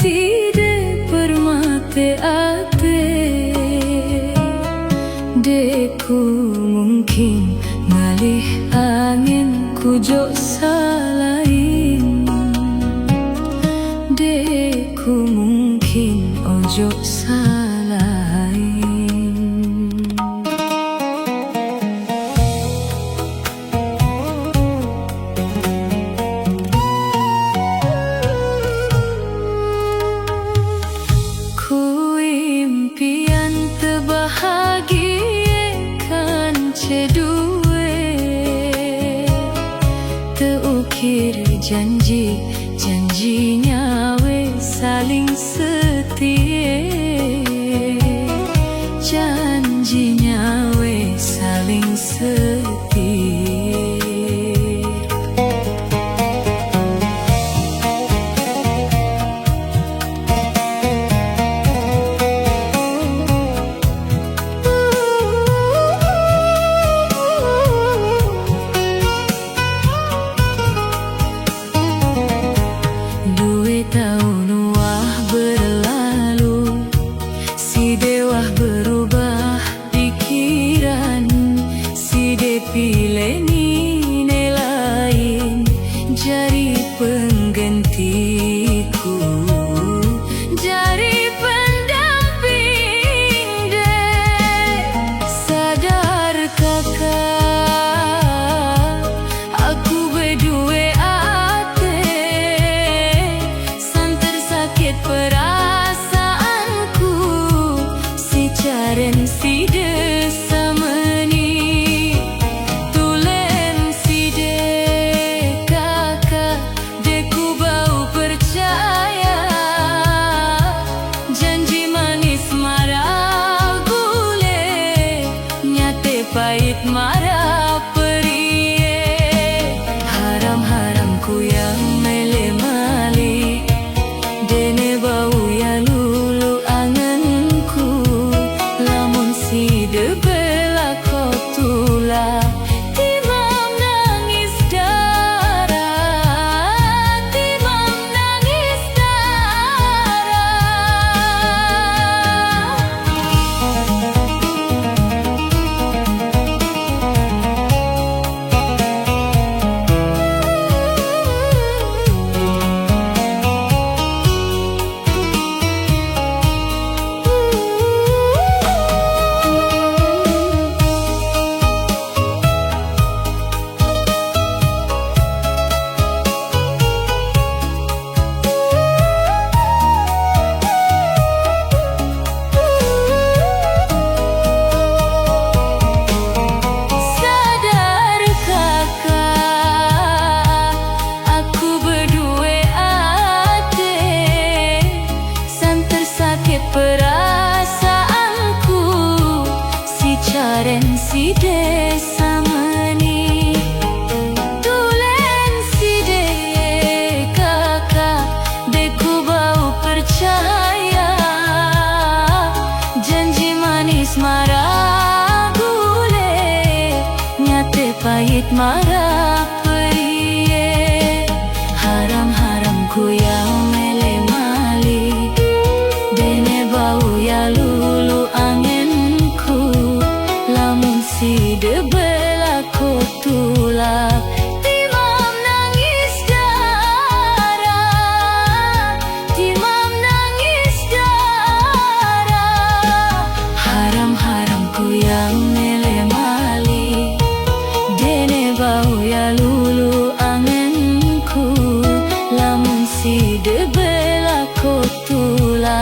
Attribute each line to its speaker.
Speaker 1: tide permate ate deku mungkin ngalih angin kujo salain deku mungkin ojo salain. Impian terbahagiakan cedue terukir janjinya we saling setia janjinya we saling setia. Tahun wah berlalu, si dewah berubah pikiran, si de pilih nilai lain jadi penggantiku, jadi pendamping de. Sadar kakak, aku berdua perasaanku si caren si de samani tulen si de kakak deku bau percaya janji manis marah gule nyate pahit marah perie haram-haram ku yang mele-mali dene bau ya lulu anganku lamun si de bela kotula timam nangis darah timam nangis darah. Perasaanku si caren si de samani tulen si de kakak deku bau percaya janji manis marah gule nyate pahit marah perie haram-haram ku yang mele-mali dene bau ya lulu anginku lamun si de bela kotula timam nangis darah timam nangis darah haram-haram ku yang mele-mali dene bau ya lulu anginku lamun si de bela kotula